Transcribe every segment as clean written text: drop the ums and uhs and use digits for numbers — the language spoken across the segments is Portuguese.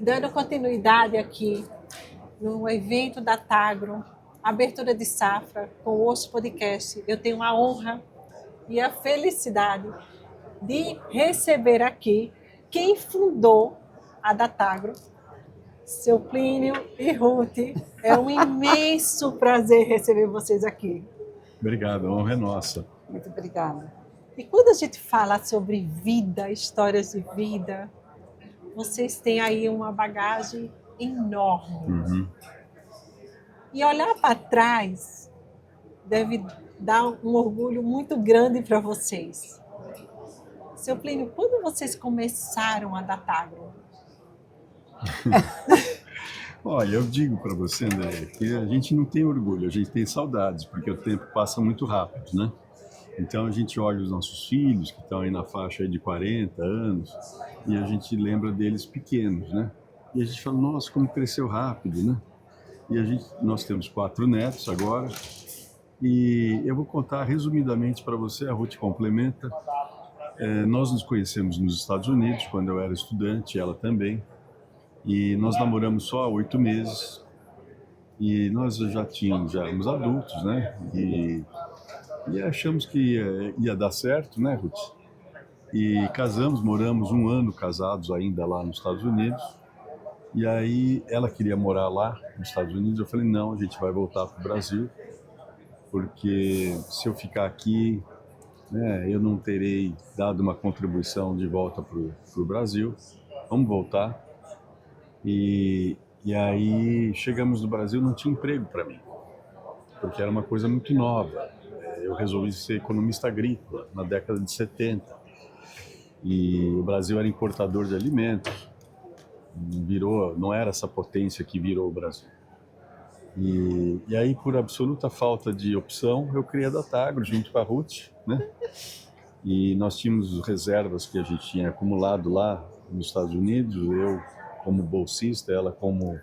Dando continuidade aqui no evento da Tagro, abertura de safra com o Osso Podcast, eu tenho a honra e a felicidade de receber aqui quem fundou a Datagro, seu Plínio e Ruth. É um imenso prazer receber vocês aqui. Obrigado, a honra é nossa. Muito obrigada. E quando a gente fala sobre vida, histórias de vida, vocês têm aí uma bagagem enorme. Uhum. E olhar para trás deve dar um orgulho muito grande para vocês. Seu Plínio, quando vocês começaram a Datagro? Olha, eu digo para você, André, que a gente não tem orgulho, a gente tem saudades, porque o tempo passa muito rápido, né? Então a gente olha os nossos filhos, que estão aí na faixa de 40 anos, e a gente lembra deles pequenos, né? E a gente fala, nossa, como cresceu rápido, né? E nós temos 4 netos agora, e eu vou contar resumidamente para você, a Ruth complementa. Nós nos conhecemos nos Estados Unidos, quando eu era estudante, ela também, e nós namoramos só há 8 meses, e nós já éramos adultos, né? E achamos que ia dar certo, né, Ruth? E casamos, moramos 1 ano casados ainda lá nos Estados Unidos. E aí ela queria morar lá nos Estados Unidos. Eu falei, não, a gente vai voltar para o Brasil, porque se eu ficar aqui, né, eu não terei dado uma contribuição de volta para o Brasil. Vamos voltar. E aí chegamos no Brasil, não tinha emprego para mim, porque era uma coisa muito nova. Eu resolvi ser economista agrícola na década de 70. E o Brasil era importador de alimentos. Não era essa potência que virou o Brasil. E aí, por absoluta falta de opção, eu criei a Datagro junto com a Ruth, né? E nós tínhamos reservas que a gente tinha acumulado lá nos Estados Unidos, eu como bolsista, ela como...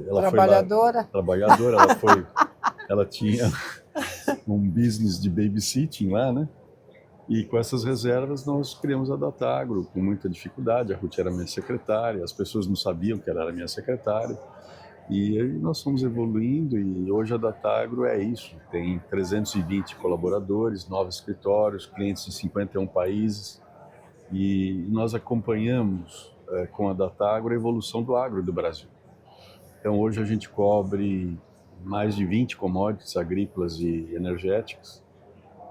Trabalhadora. Trabalhadora, ela tinha um business de babysitting lá, né? E com essas reservas nós criamos a Datagro com muita dificuldade. A Ruth era minha secretária, as pessoas não sabiam que ela era minha secretária. E aí nós fomos evoluindo e hoje a Datagro é isso. Tem 320 colaboradores, 9 escritórios, clientes em 51 países. E nós acompanhamos com a Datagro a evolução do agro do Brasil. Então hoje a gente cobre mais de 20 commodities agrícolas e energéticas.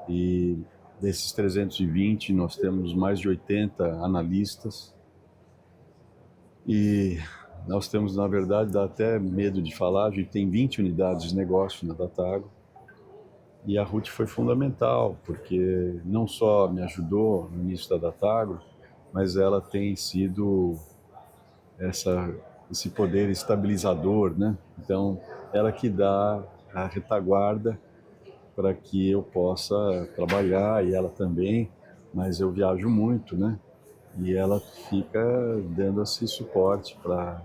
E desses 320, nós temos mais de 80 analistas. E nós temos, na verdade, dá até medo de falar, a gente tem 20 unidades de negócio na Datagro. E a Ruth foi fundamental, porque não só me ajudou no início da Datagro, mas ela tem sido esse poder estabilizador, né? Então, ela que dá a retaguarda para que eu possa trabalhar, e ela também, mas eu viajo muito, né? E ela fica dando esse suporte para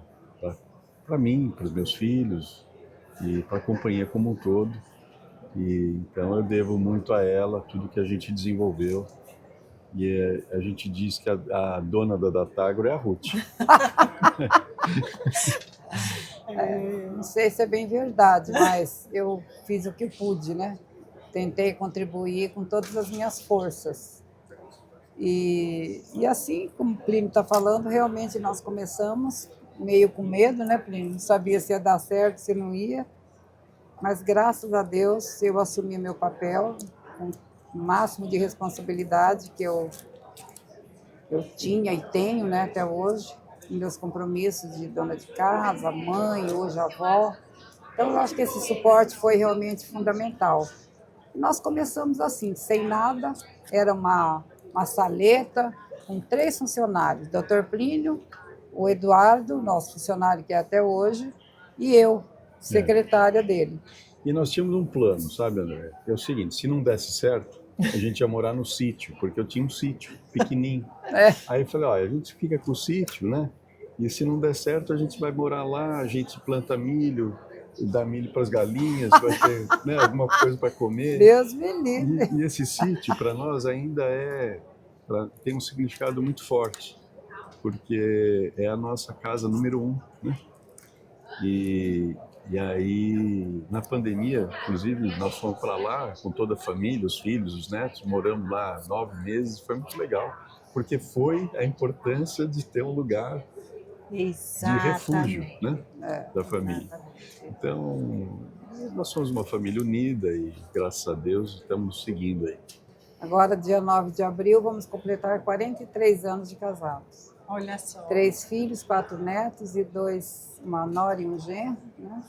mim, para os meus filhos e para a companhia como um todo. E então eu devo muito a ela tudo que a gente desenvolveu. E a gente diz que a dona da Datagro é a Ruth. Não sei se é bem verdade, mas eu fiz o que pude, né? Tentei contribuir com todas as minhas forças. E assim, como o Plínio está falando, realmente nós começamos meio com medo, né, Plínio? Não sabia se ia dar certo, se não ia. Mas, graças a Deus, eu assumi meu papel com o máximo de responsabilidade que eu tinha e tenho, né, até hoje. Meus compromissos de dona de casa, mãe, hoje avó. Então, eu acho que esse suporte foi realmente fundamental. Nós começamos assim, sem nada, era uma saleta com 3 funcionários, Dr. Plínio, o Eduardo, nosso funcionário que é até hoje, e eu, secretária dele. E nós tínhamos um plano, sabe, André? É o seguinte, se não desse certo, a gente ia morar no sítio, porque eu tinha um sítio pequenininho. Aí eu falei, olha, a gente fica com o sítio, né? E se não der certo, a gente vai morar lá, a gente planta milho, dá milho para as galinhas, vai ter, né, alguma coisa para comer. Deus me livre. E esse sítio, para nós, ainda tem um significado muito forte. porque é a nossa casa número 1, né? E aí, na pandemia, inclusive, nós fomos para lá com toda a família, os filhos, os netos, moramos lá 9 meses, foi muito legal, porque foi a importância de ter um lugar de refúgio, Exatamente. né, da família. Então, nós somos uma família unida e, graças a Deus, estamos seguindo aí. Agora, dia 9 de abril, vamos completar 43 anos de casados. Olha só. 3 filhos, 4 netos e 2, uma nora e um genro, né?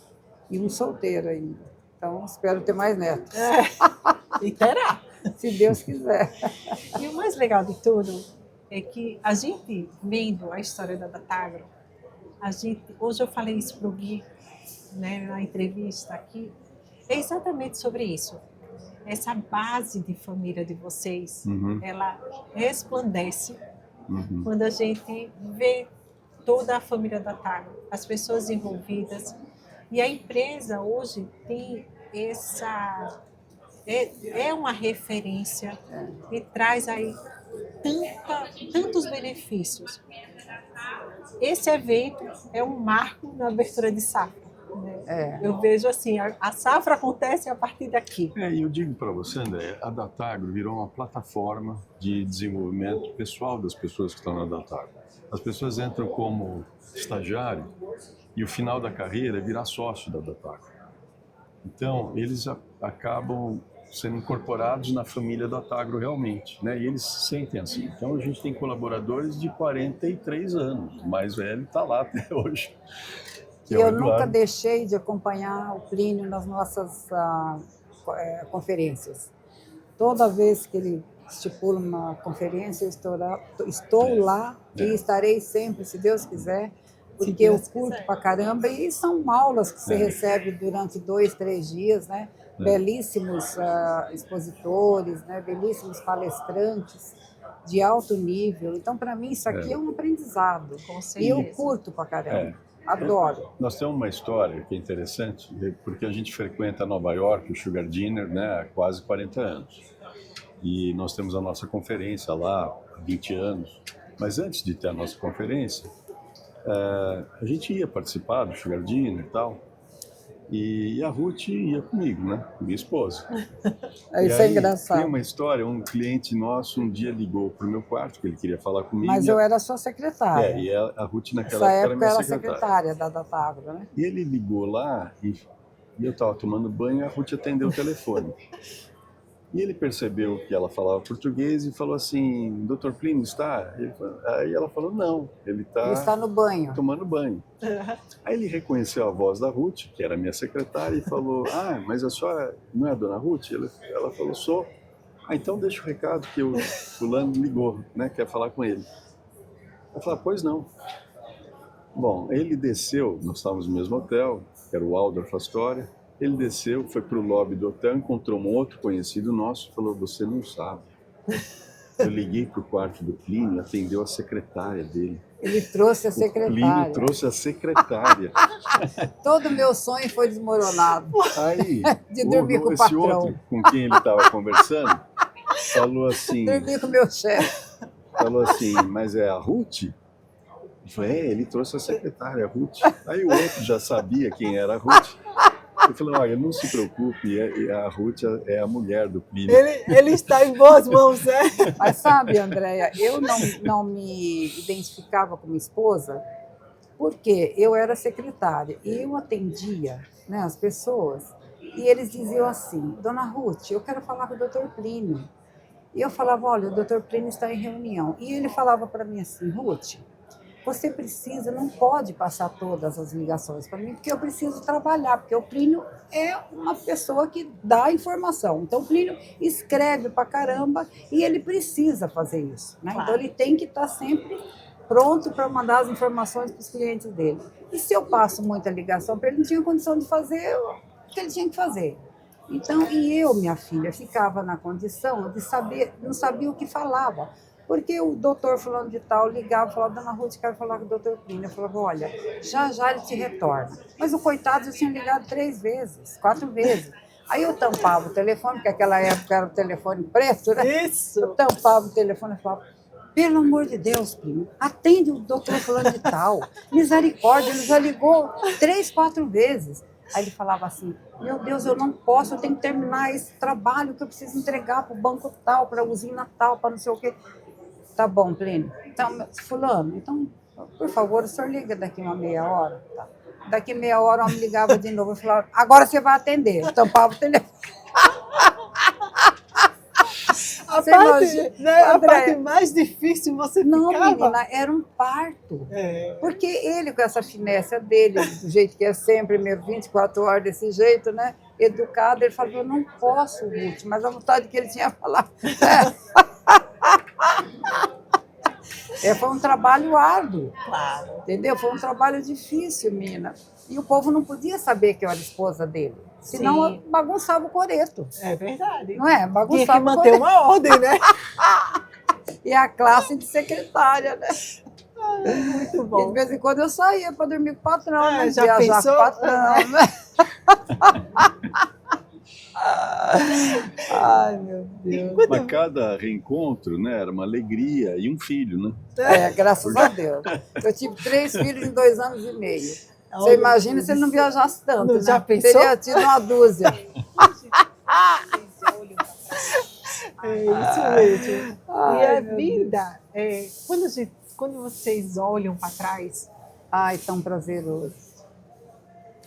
E um solteiro ainda. Então, espero ter mais netos, E terá. se Deus quiser. E o mais legal de tudo é que a gente, vendo a história da Datagro, hoje eu falei isso para o Gui, né, na entrevista aqui, é exatamente sobre isso. Essa base de família de vocês, ela resplandece quando a gente vê toda a família da Datagro, as pessoas envolvidas. E a empresa hoje tem é uma referência e traz aí tantos benefícios. Esse evento é um marco na abertura de safra, né? Eu vejo assim, a safra acontece a partir daqui. E eu digo para você, André, a Datagro virou uma plataforma de desenvolvimento pessoal das pessoas que estão na Datagro. As pessoas entram como estagiário e o final da carreira é virar sócio da Datagro. Então, eles acabam sendo incorporados na família da Datagro realmente, né? E eles se sentem assim. Então, a gente tem colaboradores de 43 anos, o mais velho está lá até hoje. E eu nunca deixei de acompanhar o Plínio nas nossas conferências. Toda vez que ele estipula uma conferência, eu estou lá e estarei sempre, se Deus quiser, porque eu curto pra caramba. E são aulas que você recebe durante 2, 3 dias, né? Belíssimos expositores, né? Belíssimos palestrantes de alto nível. Então, para mim, isso aqui é um aprendizado. E eu curto pra caramba. Adoro. Nós temos uma história que é interessante, porque a gente frequenta Nova York, o Sugar Dinner, né, há quase 40 anos. E nós temos a nossa conferência lá há 20 anos. Mas antes de ter a nossa conferência, a gente ia participar do Sugar Dinner e tal. E a Ruth ia comigo, né? Minha esposa. Isso é engraçado. Tem uma história, um cliente nosso um dia ligou para o meu quarto, que ele queria falar comigo. Mas eu era sua secretária. E a Ruth naquela época era minha secretária da Datagro, né? E ele ligou lá e eu estava tomando banho e a Ruth atendeu o telefone. E ele percebeu que ela falava português e falou assim, Dr. Plínio está? Aí ela falou, não, ele está no banho. Tomando banho. Aí ele reconheceu a voz da Ruth, que era minha secretária, e falou, mas a senhora não é a dona Ruth? Ela falou, sou. Então deixa o recado que o fulano ligou, né, quer falar com ele. Eu falei, pois não. Bom, ele desceu, nós estávamos no mesmo hotel, que era o Waldorf Astoria. Ele desceu, foi para o lobby do hotel, encontrou um outro conhecido nosso e falou, você não sabe. Eu liguei para o quarto do Plínio, atendeu a secretária dele. Ele trouxe a secretária. O Plínio trouxe a secretária. Todo o meu sonho foi desmoronado. Aí, de dormir com o esse patrão. outro com quem ele estava conversando, falou assim... Dormir com o meu chefe. Falou assim, mas é a Ruth? Eu falei, ele trouxe a secretária, a Ruth. Aí o outro já sabia quem era a Ruth. Eu falei, olha, não se preocupe, a Ruth é a mulher do Plínio. Ele está em boas mãos, né? Mas sabe, Andréia, eu não me identificava como esposa porque eu era secretária e eu atendia, né, as pessoas e eles diziam assim, Dona Ruth, eu quero falar com o Dr. Plínio. E eu falava, olha, o Dr. Plínio está em reunião. E ele falava para mim assim, Ruth, você precisa, não pode passar todas as ligações para mim, porque eu preciso trabalhar, porque o Plínio é uma pessoa que dá informação. Então, o Plínio escreve para caramba e ele precisa fazer isso, né? Claro. Então, ele tem que estar sempre pronto para mandar as informações para os clientes dele. E se eu passo muita ligação para ele, não tinha condição de fazer o que ele tinha que fazer. Então, e eu, minha filha, ficava na condição de saber, não sabia o que falava. Porque o doutor fulano de tal ligava e falava, Dona Ruth, quero falar com o doutor Plínio. Eu falava, olha, já ele te retorna. Mas o coitado já tinha ligado 3 vezes, 4 vezes. Aí eu tampava o telefone, porque naquela época era o telefone preto, né? Isso! Eu tampava o telefone e falava, Pelo amor de Deus, primo, atende o doutor fulano de tal. Misericórdia, ele já ligou 3, 4 vezes. Aí ele falava assim, meu Deus, eu não posso, eu tenho que terminar esse trabalho que eu preciso entregar para o banco tal, para a usina tal, para não sei o quê. Tá bom, Plínio. Então, fulano, então, por favor, o senhor liga daqui uma meia hora. Tá. Daqui meia hora, eu me ligava de novo e falava, agora você vai atender. Eu tampava o telefone. A parte, né, a parte mais difícil você não, ficava... menina, era um parto. Porque ele, com essa finesse dele, do jeito que é sempre, mesmo 24 horas desse jeito, né? Educado, ele falou, eu não posso, Ruth, mas a vontade que ele tinha falado. Foi um trabalho árduo. Claro. Entendeu? Foi um trabalho difícil, menina. E o povo não podia saber que eu era esposa dele. Senão eu bagunçava o coreto. É verdade. Não é? Bagunçava tinha que manter uma ordem, né? E a classe de secretária, né? Muito bom. E de vez em quando eu saía para dormir com o patrão, né? Já viajar pensou? com o patrão, né? Ai, meu Deus. Mas cada reencontro, né, era uma alegria e um filho, né? Graças a Deus. Eu tive 3 filhos em 2 anos e meio. Você imagina se ele não viajasse tanto, né? Já pensou? Teria tido uma dúzia. É isso mesmo. Ai, e a meu vida, quando vocês olham para trás... Ai, tão prazeroso.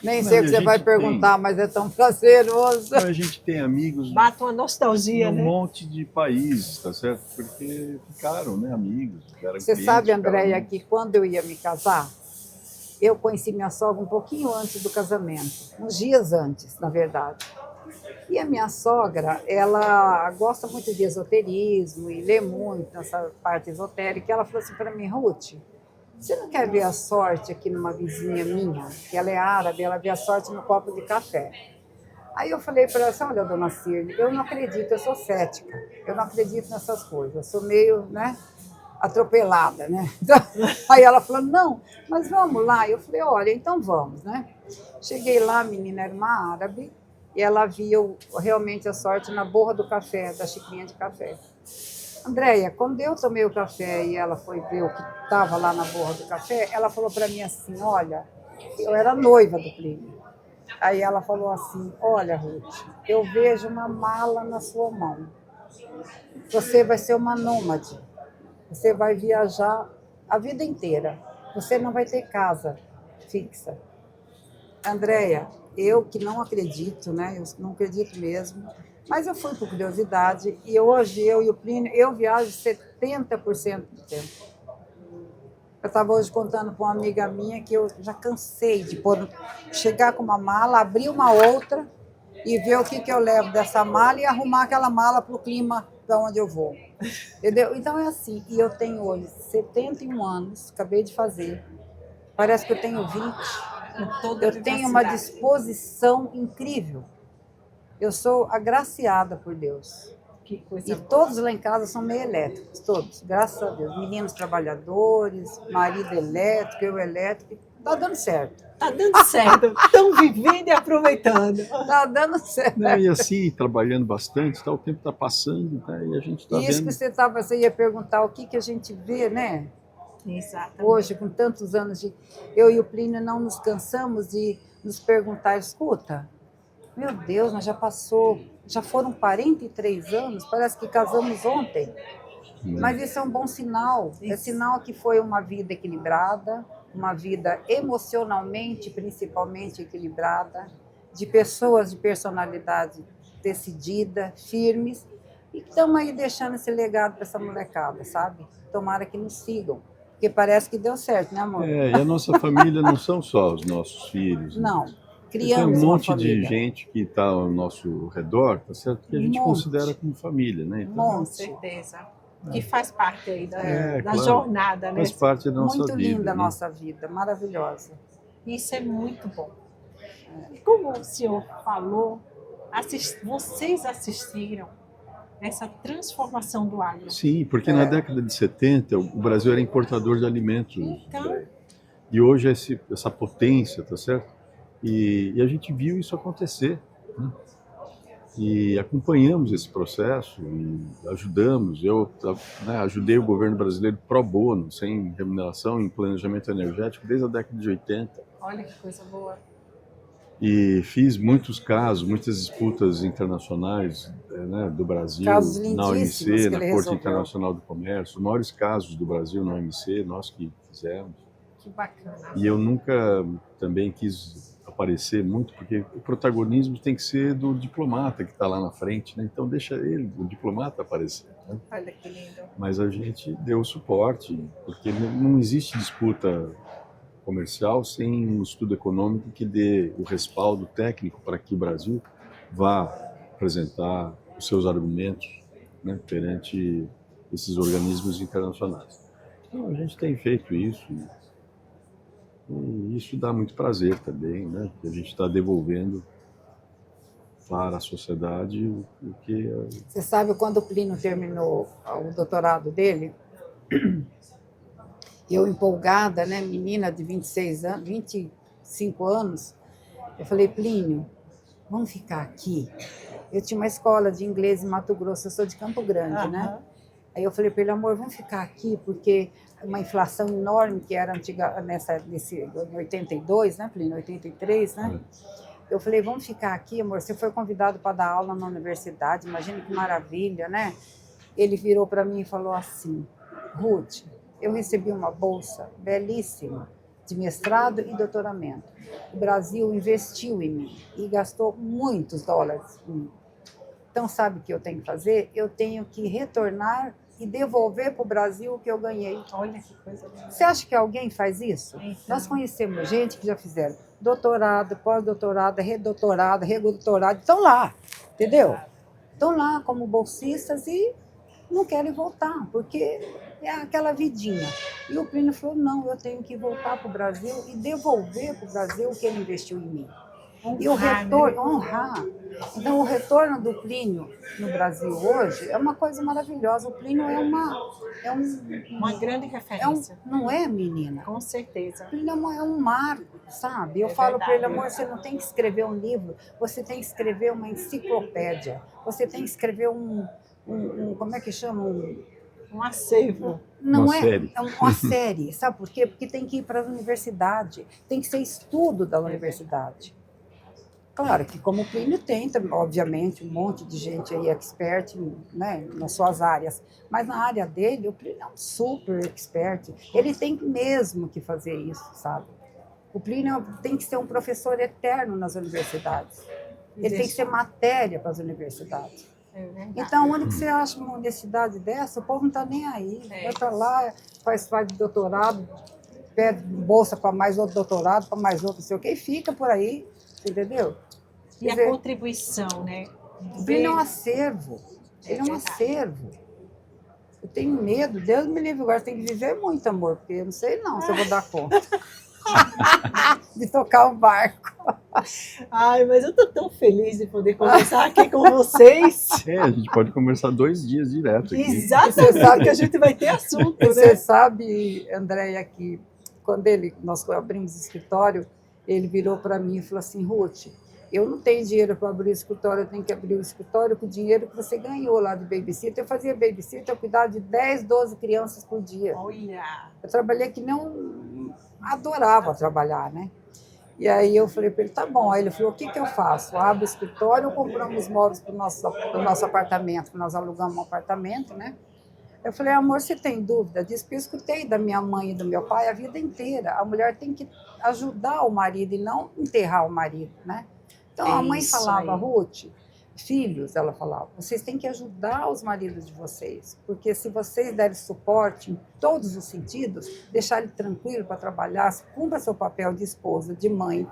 Nem Mas sei o que a você vai gente perguntar, mas é tão prazeroso. A gente tem amigos Bate uma nostalgia, num né? monte de países, tá certo? Porque ficaram, né, amigos. Você sabe, Andréia, que quando eu ia me casar, eu conheci minha sogra um pouquinho antes do casamento, uns dias antes, na verdade. E a minha sogra, ela gosta muito de esoterismo e lê muito nessa parte esotérica. E ela falou assim para mim, Ruth, você não quer ver a sorte aqui numa vizinha minha, que ela é árabe, ela vê a sorte no copo de café. Aí eu falei para ela assim, olha, dona Cirne, eu não acredito, eu sou cética, eu não acredito nessas coisas, eu sou meio, né, atropelada, né? Aí ela falou, não, mas vamos lá. Eu falei, olha, então vamos, né? Cheguei lá, a menina era uma árabe, e ela viu realmente a sorte na borra do café, da xicrinha de café. Andréia, quando eu tomei o café e ela foi ver o que estava lá na borra do café, ela falou para mim assim, olha, eu era noiva do Plínio. Aí ela falou assim, olha, Ruth, eu vejo uma mala na sua mão. Você vai ser uma nômade. Você vai viajar a vida inteira. Você não vai ter casa fixa. Andréia, eu que não acredito, né? Eu não acredito mesmo. Mas eu fui por curiosidade e hoje eu e o Plínio, eu viajo 70% do tempo. Eu estava hoje contando para uma amiga minha que eu já cansei de chegar com uma mala, abrir uma outra e ver o que eu levo dessa mala e arrumar aquela mala para o clima para onde eu vou. Entendeu? Então é assim. E eu tenho hoje 71 anos, acabei de fazer. Parece que eu tenho 20. Eu tenho uma disposição incrível. Eu sou agraciada por Deus. Que coisa E boa. todos lá em casa são meio elétricos, todos, graças a Deus. Meninos trabalhadores, marido elétrico, eu elétrico. Tá dando certo. Tá dando certo. Estão vivendo e aproveitando. Tá dando certo. Não, e assim, trabalhando bastante, tá, o tempo está passando, tá, e a gente está E isso vendo. que você ia perguntar, o que a gente vê, né? Exatamente. Hoje, com tantos anos de... Eu e o Plínio não nos cansamos de nos perguntar, escuta, meu Deus, mas já foram 43 anos, parece que casamos ontem. Mas isso é um bom sinal. É sinal que foi uma vida equilibrada, uma vida emocionalmente, principalmente equilibrada, de pessoas de personalidade decidida, firmes, e que estão aí deixando esse legado para essa molecada, sabe? Tomara que nos sigam, porque parece que deu certo, né, amor? E a nossa família não são só os nossos filhos. Né? Não, Tem criamos um uma monte de família. gente que está ao nosso redor, tá certo? Que a gente Monte. considera como família, né? Então, Com certeza. Que faz parte aí da claro, jornada, né? faz parte da nossa Muito vida. linda a né? nossa vida, maravilhosa. Isso é muito bom. E como o senhor falou, vocês assistiram essa transformação do agro. Sim, porque na década de 70 o Brasil era importador de alimentos. Então, E hoje é essa potência, tá certo? E a gente viu isso acontecer. Né? E acompanhamos esse processo e ajudamos. Eu ajudei o governo brasileiro pro bono, sem remuneração, em planejamento energético desde a década de 80. Olha que coisa boa. E fiz muitos casos, muitas disputas internacionais do Brasil, Casos na lindíssimos OMC, que na ele Corte resolveu. Internacional do Comércio, os maiores casos do Brasil na OMC, nós que fizemos. Que bacana. E eu nunca também quis aparecer muito, porque o protagonismo tem que ser do diplomata que está lá na frente, né? Então deixa ele, o diplomata, aparecer. Né? Olha que lindo. Mas a gente deu suporte, porque não existe disputa comercial sem um estudo econômico que dê o respaldo técnico para que o Brasil vá apresentar os seus argumentos, né, perante esses organismos internacionais. Então a gente tem feito isso. E isso dá muito prazer também, né? Que a gente está devolvendo para a sociedade o que... Você sabe, quando o Plínio terminou o doutorado dele, eu empolgada, né, menina de 26 anos, 25 anos, eu falei, Plínio, vamos ficar aqui? Eu tinha uma escola de inglês em Mato Grosso, eu sou de Campo Grande, né? Aí eu falei para ele, amor, vamos ficar aqui, porque uma inflação enorme que era antiga, em 82, né, Plínio? 83, né? Eu falei, vamos ficar aqui, amor, você foi convidado para dar aula na universidade, imagina que maravilha, né? Ele virou para mim e falou assim, Ruth, eu recebi uma bolsa belíssima de mestrado e doutoramento. O Brasil investiu em mim e gastou muitos dólares em mim. Então, sabe o que eu tenho que fazer? Eu tenho que retornar e devolver para o Brasil o que eu ganhei. Olha que coisa linda. Você acha que alguém faz isso? Então. Nós conhecemos gente que já fizeram doutorado, pós-doutorado, redoutorado, redoutorado, estão lá, entendeu? Estão lá como bolsistas e não querem voltar, porque é aquela vidinha. E o Plínio falou, não, eu tenho que voltar para o Brasil e devolver para o Brasil o que ele investiu em mim. E o retorno, honrar. Então, o retorno do Plínio no Brasil hoje é uma coisa maravilhosa. O Plínio é uma grande referência. Não é, menina? Com certeza. O Plínio é um marco, sabe? Eu falo para ele, amor, você não tem que escrever um livro, você tem que escrever uma enciclopédia, você tem que escrever como é que chama? Um acervo. Não uma é, série. É uma série, sabe por quê? Porque tem que ir para a universidade, tem que ser estudo da universidade. Claro que como o Plínio tem, obviamente, um monte de gente aí expert, né, nas suas áreas, mas na área dele, o Plínio é um super expert, ele tem mesmo que fazer isso, sabe? O Plínio tem que ser um professor eterno nas universidades, ele tem que ser matéria para as universidades. Então, onde que você acha uma universidade dessa, o povo não está nem aí, vai estar lá, faz doutorado, pede bolsa para mais outro doutorado, para mais outro, não sei o quê, e fica por aí, entendeu? E a contribuição, né? Ele é um acervo. Ele é um acervo. Eu tenho medo, Deus me livre, agora tem que viver muito, amor, porque eu não sei não se eu vou dar conta de tocar o barco. Ai, mas eu tô tão feliz de poder conversar aqui com vocês. A gente pode conversar 2 dias direto aqui. Exatamente, você sabe que a gente vai ter assunto, né? Você sabe, Andréia, que quando nós abrimos o escritório, ele virou para mim e falou assim, Ruth, eu não tenho dinheiro para abrir o escritório, eu tenho que abrir o escritório com o dinheiro que você ganhou lá de babysitter. Eu fazia babysitter, eu cuidava de 10, 12 crianças por dia. Olha! Eu trabalhei que não adorava trabalhar, né? E aí eu falei para ele, tá bom. Aí ele falou, o que eu faço? Abro o escritório ou compramos móveis para o nosso apartamento? Que nós alugamos um apartamento, né? Eu falei, amor, você tem dúvida disso? Porque eu escutei da minha mãe e do meu pai a vida inteira. A mulher tem que ajudar o marido e não enterrar o marido, né? Então, a mãe falava, Ruth, filhos, ela falava, vocês têm que ajudar os maridos de vocês, porque se vocês derem suporte em todos os sentidos, deixar ele tranquilo para trabalhar, cumpra seu papel de esposa, de mãe,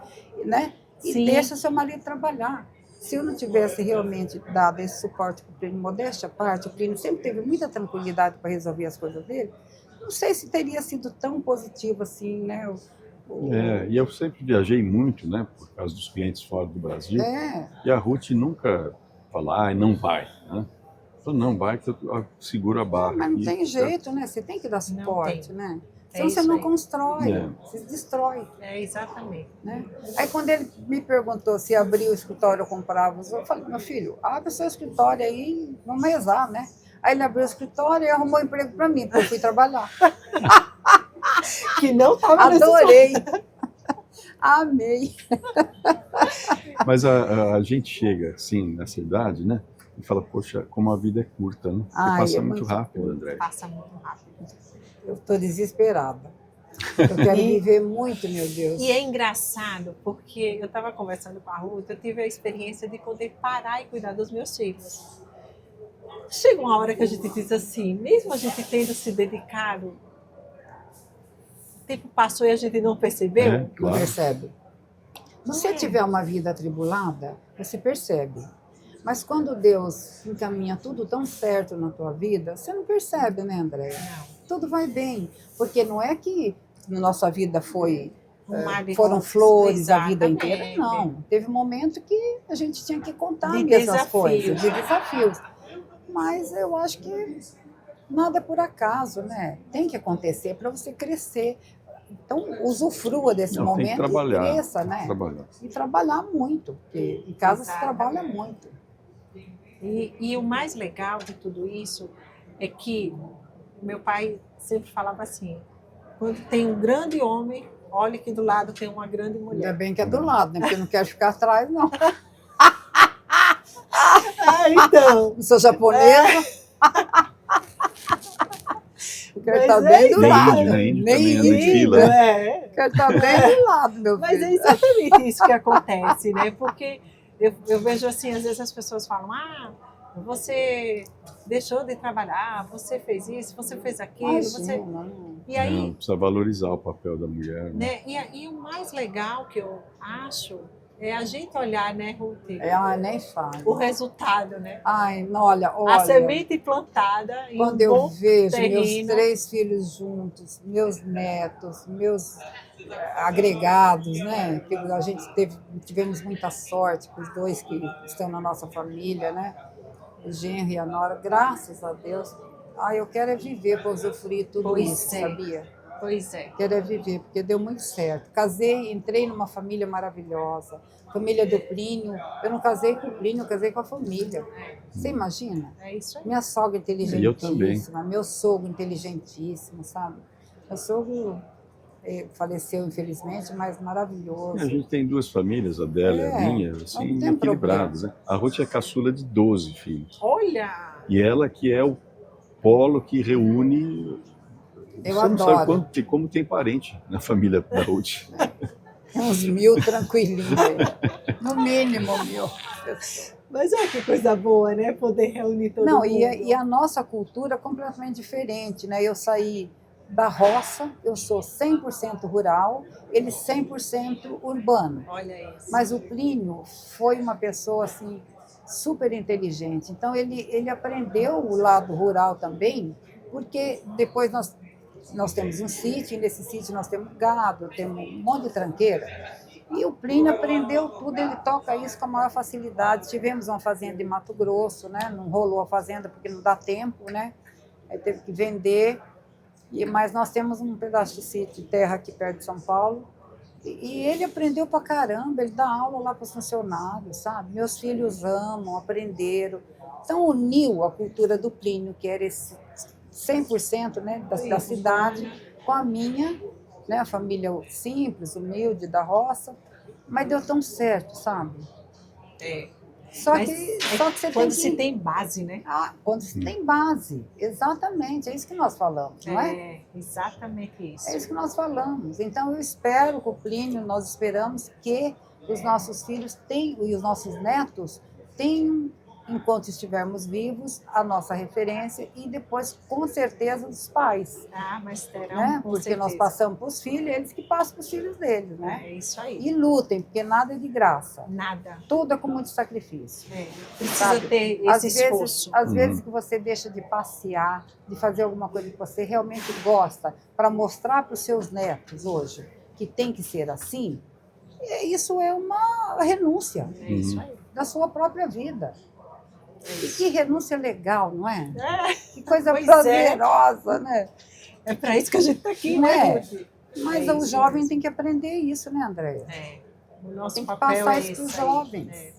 né? E deixa seu marido trabalhar. Se eu não tivesse realmente dado esse suporte para o Plínio, modéstia à parte, o Plínio sempre teve muita tranquilidade para resolver as coisas dele, não sei se teria sido tão positivo assim, né? E eu sempre viajei muito, né, por causa dos clientes fora do Brasil. E a Ruth nunca fala, não vai, né? Falou, não vai, que eu seguro a barra. Mas não aqui, tem jeito, né? Você tem que dar suporte, né? Senão isso você não aí. constrói, você destrói. É, exatamente. Né? Aí quando ele me perguntou se abrir o escritório eu comprava, eu falei, meu filho, abre o seu escritório aí, vamos rezar, né? Aí ele abriu o escritório e arrumou um emprego para mim, porque eu fui trabalhar. Que não estava Adorei. Amei. Mas a gente chega, assim, nessa idade, né? E fala, poxa, como a vida é curta, né? Porque Ai, passa é muito muito rápido, André. Passa muito rápido. Eu estou desesperada. Eu quero viver muito, meu Deus. E é engraçado, porque eu estava conversando com a Ruth, eu tive a experiência de poder parar e cuidar dos meus filhos. Chega uma hora que a gente diz assim, mesmo a gente tendo se dedicado, o tempo passou e a gente não percebeu. É, Não claro. percebe? Se você tiver uma vida atribulada, você percebe. Mas quando Deus encaminha tudo tão certo na tua vida, você não percebe, né, Andréia? Não. Tudo vai bem. Porque não é que na nossa vida foram rosas, flores a vida exatamente. inteira. Não. Teve momento que a gente tinha que contar De mesmo as desafios. coisas, de desafios. Mas eu acho que nada é por acaso, né? Tem que acontecer para você crescer. Então, usufrua desse Não, tem que momento trabalhar. e cresça, né? Trabalhar. E trabalhar muito, porque em casa se Exatamente. trabalha muito. E o mais legal de tudo isso é que meu pai sempre falava assim, quando tem um grande homem, olhe que do lado tem uma grande Ainda mulher. bem que é do lado, né? Porque eu não quero ficar atrás, não. Então, Não sou japonesa. Eu quero Mas estar é bem do Nem lado. índio, né? Índio Nem também anda de índio. fila. é. Quero estar bem do lado, meu Mas filho. é exatamente isso que acontece, né? Porque eu vejo assim, às vezes as pessoas falam, você deixou de trabalhar, você fez isso, você fez aquilo, você... Imagina, não. E aí, Não, precisa valorizar o papel da mulher. Né? né? E o mais legal que eu acho é a gente olhar, né, Ruth, Nem falo. o resultado, né? Ai, olha. A semente plantada em Quando um eu bom vejo meus terreno. 3 filhos juntos, meus netos, meus agregados, né? Que a gente tivemos muita sorte com os 2 que estão na nossa família, né? O genro e a nora, graças a Deus. Eu quero é viver para usufruir tudo Pois isso, é. sabia? Pois é. Quero é viver, porque deu muito certo. Casei, entrei numa família maravilhosa. Família do Plínio. Eu não casei com o Plínio, eu casei com a família. Você imagina? É isso aí. Minha sogra Eu também. inteligentíssima, meu sogro inteligentíssimo, sabe? Meu sogro faleceu, infelizmente, mas maravilhoso. A gente tem 2 famílias, a dela e a minha, assim, não tem equilibradas. Né? A Ruth é a caçula de 12 filhos. Olha! E ela que é o polo que reúne... Eu Você não adoro. sabe como tem parente na família da Ruth. Uns 1000 tranquilinhos aí. No mínimo 1000. Mas olha que coisa boa, né? Poder reunir todo Não, mundo. e a nossa cultura é completamente diferente, né? Eu saí da roça, eu sou 100% rural, ele 100% urbano. Olha isso. Mas o Plínio foi uma pessoa assim super inteligente. Então ele aprendeu o lado rural também, porque depois nós temos um sítio, e nesse sítio nós temos gado, temos um monte de tranqueira. E o Plínio aprendeu tudo, ele toca isso com a maior facilidade. Tivemos uma fazenda em Mato Grosso, né? Não rolou a fazenda porque não dá tempo, né? Aí teve que vender. Mas nós temos um pedaço de sítio de terra aqui perto de São Paulo. E ele aprendeu pra caramba, ele dá aula lá para os funcionários, sabe? Meus filhos amam, aprenderam. Então uniu a cultura do Plínio, que era esse 100%, né, da cidade, com a minha, né, a família simples, humilde, da roça, mas deu tão certo, sabe? Só que você quando tem que... se tem base, né? Quando se tem base, exatamente, é isso que nós falamos, não é? É, exatamente isso. É isso que nós falamos. Então eu espero com o Plínio, nós esperamos que os nossos filhos tenham, e os nossos netos tenham, enquanto estivermos vivos, a nossa referência e depois, com certeza, os pais. Mas terão, Né? com Porque certeza. nós passamos para os filhos, eles que passam para os filhos deles. Né? É isso aí. E lutem, porque nada é de graça. Nada. Tudo é com muito sacrifício. Precisa Sabe? ter Às esse vezes, esforço. às vezes que você deixa de passear, de fazer alguma coisa que você realmente gosta, para mostrar para os seus netos hoje que tem que ser assim, isso é uma renúncia É isso aí. da sua própria vida. E que renúncia legal, não é? É, Que coisa Pois prazerosa, né? É para isso que a gente está aqui, Não né, é? Ruth? Mas É o isso jovem mesmo. tem que aprender isso, né, Andréia? O nosso Tem que papel passar é isso para os esse aí. jovens.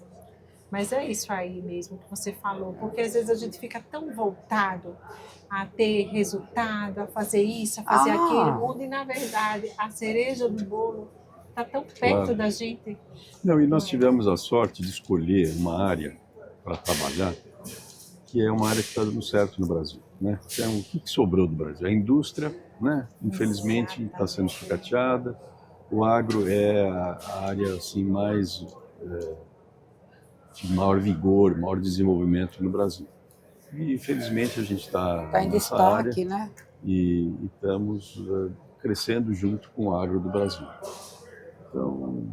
Mas é isso aí mesmo que você falou, porque às vezes a gente fica tão voltado a ter resultado, a fazer isso, a fazer aquilo, onde na verdade a cereja do bolo está tão perto Claro. da gente. Não, e nós tivemos a sorte de escolher uma área para trabalhar que é uma área que está dando certo no Brasil, né? Então, o que sobrou do Brasil? A indústria, né? Infelizmente está sendo sucateada. O agro é a área assim mais de maior vigor, maior desenvolvimento no Brasil. E infelizmente a gente está Está em nessa área destaque, né? e estamos crescendo junto com o agro do Brasil. Então,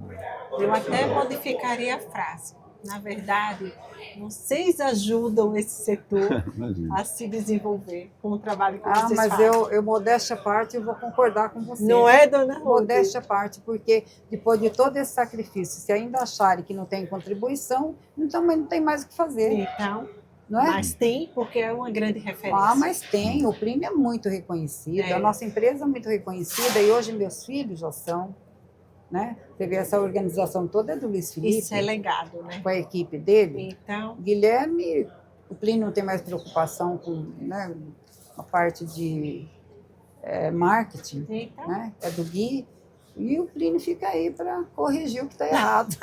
Eu até modificaria a frase. Na verdade, vocês ajudam esse setor imagina. a se desenvolver com o trabalho que Ah, vocês mas fazem. eu modéstia à parte, eu vou concordar com você. Não é, dona Ruth? Modéstia à parte, porque depois de todo esse sacrifício, se ainda acharem que não tem contribuição, então não tem mais o que fazer, Então, não é? mas tem, porque é uma grande referência. Ah, mas tem. O Plínio é muito reconhecido, É. a nossa empresa é muito reconhecida e hoje meus filhos já são, né? Teve essa organização toda do Luiz Felipe, Isso é legado, né? com a equipe dele. Então, Guilherme, o Plínio não tem mais preocupação com, né, a parte de marketing, então né? É do Gui. E o Plínio fica aí para corrigir o que está errado.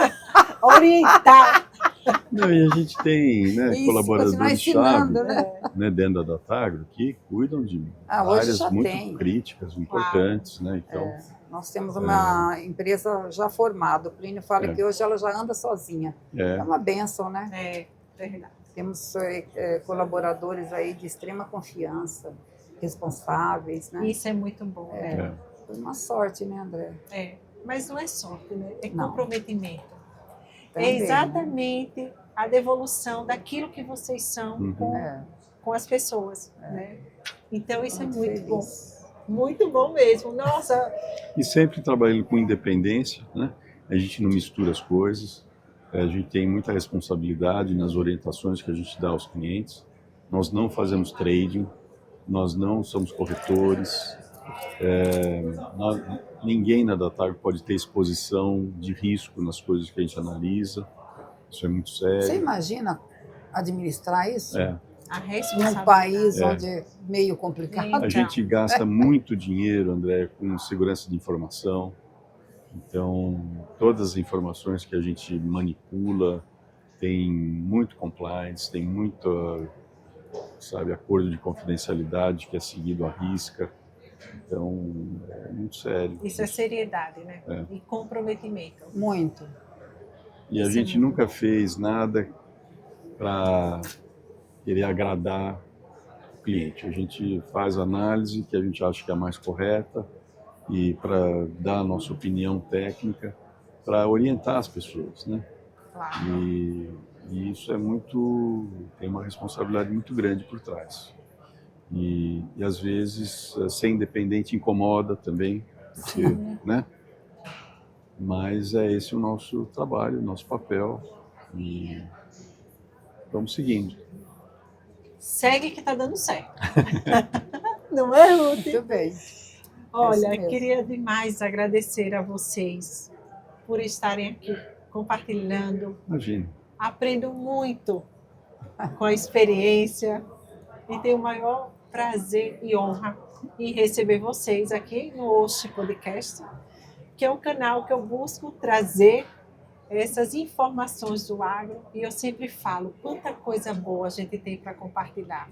orientar. Não, e a gente tem, né, Isso, continuar colaboradores-chave, ensinando, né? né, dentro da Datagro que cuidam de Hoje áreas já muito tem. críticas, importantes, né? Então, Nós temos uma empresa já formada. O Plínio fala É. que hoje ela já anda sozinha. É uma bênção, né? É verdade. Temos colaboradores aí de extrema confiança, responsáveis, né? Isso é muito bom. Né? Foi uma sorte, né, André? Mas não é sorte, né? É Não. comprometimento. Também, É exatamente a devolução daquilo que vocês são né? com as pessoas. Né? Então, isso é muito feliz. bom. Muito bom mesmo. Nossa, e sempre trabalhando com independência, né? A gente não mistura as coisas, a gente tem muita responsabilidade nas orientações que a gente dá aos clientes. Nós não fazemos trading, nós não somos corretores, ninguém na Datagro pode ter exposição de risco nas coisas que a gente analisa. Isso é muito sério. Você imagina administrar isso? a Num responsabilidade. país onde é meio complicado. A gente gasta muito dinheiro, André, com segurança de informação. Então, todas as informações que a gente manipula tem muito compliance, tem muito, sabe, acordo de confidencialidade que é seguido à risca. Então, é muito sério. Isso é seriedade, né? E comprometimento. Muito. E a Isso gente é muito nunca fez nada para querer agradar o cliente. A gente faz a análise que a gente acha que é a mais correta e para dar a nossa opinião técnica para orientar as pessoas, né? Claro. E isso é tem uma responsabilidade muito grande por trás. E às vezes ser independente incomoda também, porque, né? Mas é esse o nosso trabalho, o nosso papel e vamos seguindo. Segue que tá dando certo. Não é, Ruth? Muito bem. Olha, mesmo. queria demais agradecer a vocês por estarem aqui compartilhando. Imagina. Aprendo muito com a experiência e tenho o maior prazer e honra em receber vocês aqui no Hoje Podcast, que é um canal que eu busco trazer essas informações do agro e eu sempre falo quanta coisa boa a gente tem para compartilhar.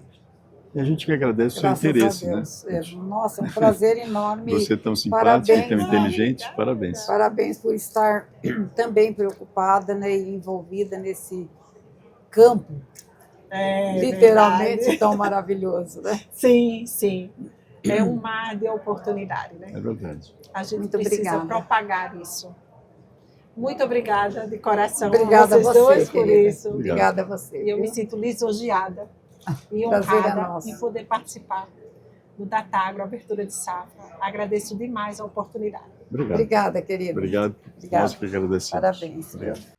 E a gente que agradece o seu Graças interesse, a né? Deus. Nossa, um prazer enorme. Você é tão simpática e tão Parabéns. inteligente, parabéns. Parabéns por estar também preocupada, né, e envolvida nesse campo, literalmente verdade. tão maravilhoso, né? Sim, sim. É um mar de oportunidade, né? É verdade. A gente Muito precisa obrigada. propagar isso. Muito obrigada de coração Obrigada a vocês você, dois por querida. isso. Obrigada a você. E eu me viu? sinto lisonjeada e Prazer é honrada nosso. em poder participar do Datagro, abertura de safra. Agradeço demais a oportunidade. Obrigado. Obrigada, querida. Obrigado. Obrigada. Nós que agradecemos. Parabéns. Obrigado.